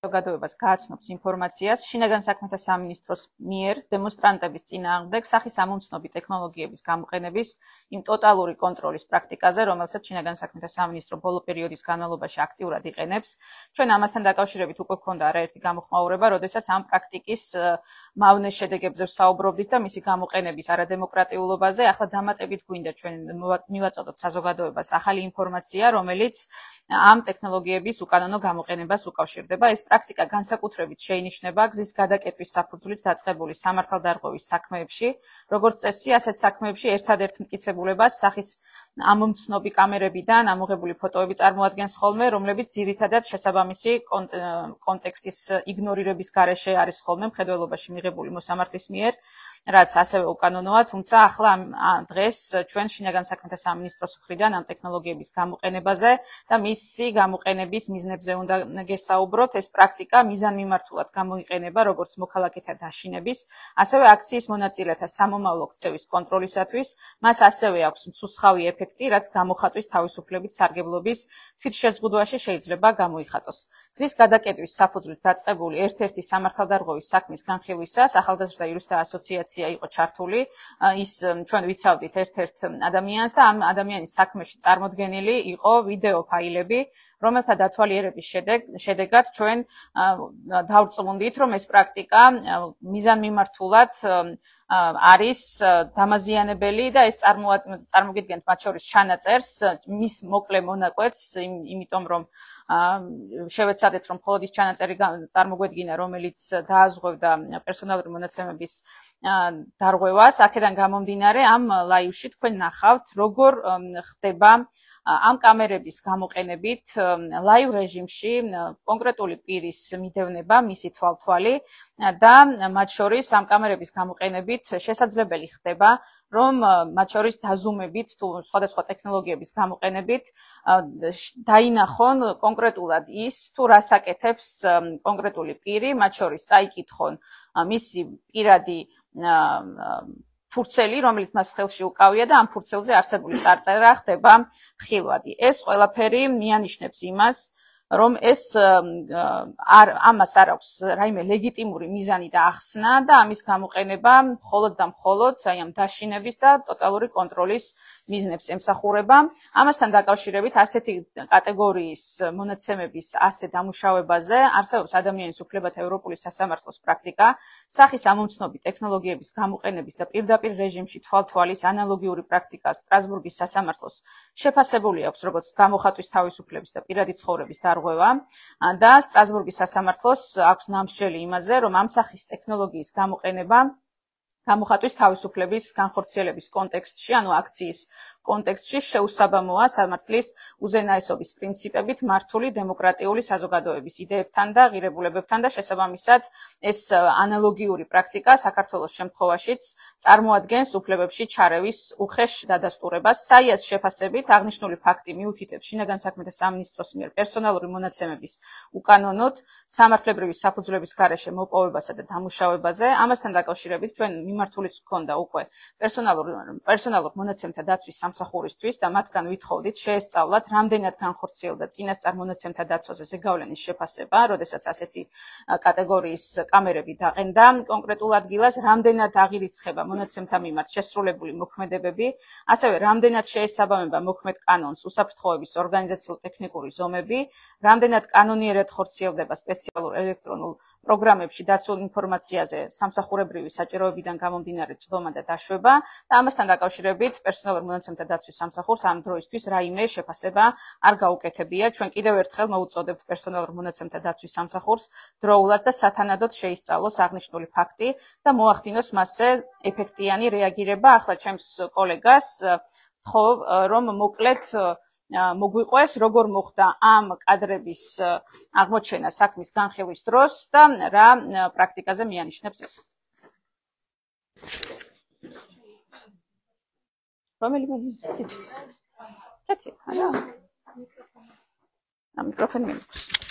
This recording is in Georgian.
საზოგადოებას გააცნობს ინფორმაციას შინაგან საქმეთა სამინისტროს მიერ დემონსტრანტების წინააღმდეგ სახის ამომცნობი ტექნოლოგიების გამოყენების იმ ტოტალური კონტროლის პრაქტიკაზე, რომელსაც შინაგან საქმეთა სამინისტრო ბოლო პერიოდის განმავლობაში აქტიურად იყენებს. ჩვენ ამასთან დაკავშირებით უკვე გვქონდა არაერთი გამოხმაურება, როდესაც ამ პრაქტიკის მავნე შედეგებზე ვსაუბრობდით და მისი გამოყენების არადემოკრატიულობაზე. ახლა დამატებით გვინდა ჩვენ მივაწოდოთ საზოგადოებას ახალი ინფორმაცია, რომელიც ამ ტექნოლოგიების უკანონო გამოყენებას უკავშირდება. ეს პრაქტიკა განსაკუთრებით შეინიშნება გზის გადაკეტვის საფუძვლით დაწყებული სამართალდარღვევის საქმეებში, როგორც წესი, ასეთ საქმეებში ერთადერთ მტკიცებულებას სახის ამომცნობი კამერებიდან ამოღებული ფოტოები წარმოადგენს ხოლმე, რომლებიც ძირითადად შესაბამისი კონტექსტის იგნორირების გარეშე არის ხოლმე მხედველობაში მიღებული მოსამართლის მიერ, რაც ასევე უკანონოა, თუმცა ახლა დღეს ჩვენ შინაგან საქმეთა სამინისტროს მხრიდან ამ ტექნოლოგიების გამოყენებაზე და მისი გამოყენების მიზნებზე უნდა გესაუბროთ. ეს პრაქტიკა მიზანმიმართულად გამოიყენება როგორც მოქალაქეთა დაშინების, ასევე აქციის მონაწილეთა სამომავლო ქცევის კონტროლისათვის. მას ასევე აქვს მსუსხავი ეფექტი, რაც გამოხატვის თავისუფლებით სარგებლობის თვითშეზღუდვაში შეიძლება გამოიხატოს. გზის გადაკეტვის საფუძვლით დაწყებული ერთ-ერთი სამართალდარღვევის საქმის განხილვისას ახალგაზრდა იურისტთა ასოციაცია იყო ჩართული. ის ჩვენ ვიცავდით ერთ-ერთ ადამიანს და ამ ადამიანის საქმეში წარმოდგენილი იყო ვიდეო ფაილები, რომელთა დათვალიერების შედეგად ჩვენ დავწმუნდით, რომ ეს პრაქტიკა მიზანმიმართულად არის დამაზიანებელი და ეს წარმოგიდგენთ მათ შორის ჩანაწერს, მის მოკლე მონაკვეთს, იმიტომ რომ შევეცადეთ, რომ მხოლოდ ის ჩანაწერი წარმოგვედგინა, რომელიც დააზღვევდა პერსონალური მონაცემების დარღვევას. აქედან გამომდინარე, ამ ლაივში თქვენ ნახავთ, როგორ ხდება ამ კამერების გამოყენებით ლაივ რეჟიმში კონკრეტული პირის მიდევნება, მისი თვალთვალი და მათ შორის ამ კამერების გამოყენებით შესაძლებელი ხდება, რომ მათ შორის დაზუმებით თუ სხვადასხვა ტექნოლოგიების გამოყენებით დაინახონ კონკრეტულად ის, თუ რას აკეთებს კონკრეტული პირი, მათ შორის წაიკითხონ მისი პირადი ფურცელი, რომელიც მას ხელში უკავია და ამ ფურცელზე არსებული წარწერა ხდება ხილვადი. ეს ყველაფერი მიანიშნებს იმას, რომ ამას არ აქვს რაიმე ლეგიტიმური მიზანი და ახსნა და ამის გამოყენება მხოლოდ და მხოლოდ ამ დაშინების და ტოტალური კონტროლის მიზნებს ემსახურება. ამასთან დაკავშირებით ასეთი კატეგორიის მონაცემების ასე დამუშავებაზე არსებობს ადამიანის უფლებათა ევროპული სასამართლოს პრაქტიკა, სახის ამომცნობი ტექნოლოგიების გამოყენების და პირდაპირ რეჟიმში თვალთვალის ანალოგიური პრაქტიკა სტრასბურგის სასამართლოს შეფასებული აქვს როგორც გამოხატვის თავისუფლების და პირადი ცხოვრების დარღვევა და სტრასბურგის სასამართლოს აქვს ნამსჯელი იმაზე, რომ ამ სახის ტექნოლოგიის გამოყენება გამოხატვის თავისუფლების განხორციელების კონტექსტში, ანუ აქციის კონტექსტში შეუსაბამოა სამართლის უზენაესობის პრინციპებით მართული დემოკრატიული საზოგადოების იდეებთან და ღირებულებებთან და შესაბამისად ეს ანალოგიური პრაქტიკა საქართველოს შემთხვევაშიც წარმოადგენს უფლებებში ჩარევის უხეშ დადასტურებას. საიას შეფასებით აღნიშნული ფაქტი მიუთითებს შინაგან საქმეთა სამინისტროს მიერ პერსონალური მონაცემების უკანონოდ სამართლებრივი საფუძვლების გარეშე მოპოვებასა და დამუშავებაზე. ამასთან დაკავშირებით ჩვენ მიმართულიც გვქონდა უკვე პერსონალურ მონაცემთა დაცვის სამსახურისთვის და მათგან ვითხოვდით შეესწავლათ, რამდენად განხორციელდა წინასწარ მონაცემთა დაცვაზე ზეგავლენის შეფასება, როდესაც ასეთი კატეგორიის კამერები დაყენდა კონკრეტულ ადგილას, რამდენად აღირიცხება მონაცემთა მიმართ შესრულებული მოქმედებები, ასევე რამდენად შეესაბამება მოქმედ კანონს უსაფრთხოების ორგანიზაციულ-ტექნიკური ზომები, რამდენად კანონიერად ხორციელდება სპეციალურ ელექტრონულ პროგრამებში დაცულ ინფორმაციაზე სამსახურებრივი საჭიროებიდან გამომდინარე წვდომა და დაშვება და ამასთან დაკავშირებით პერსონალურ მონაცემთა დაცვის სამსახურს ამ დროისთვის რაიმე შეფასება არ გაუკეთებია. ჩვენ კიდევ ერთხელ მოუწოდებთ პერსონალურ მონაცემთა დაცვის სამსახურს დროულად და სათანადოდ შეისწავლოს აღნიშნული ფაქტი და მოახდინოს მასზე ეფექტიანი რეაგირება. ახლა ჩემს კოლეგას ვთხოვ, რომ მოკლედ მოგვიყვეს, როგორ მოხდა ამ კადრების აღმოჩენა საქმის განხილვის დროს და რა პრაქტიკაზე მიანიშნებს ეს. რომელი მიკროფონი? არა. მიკროფონი მიგაქვს.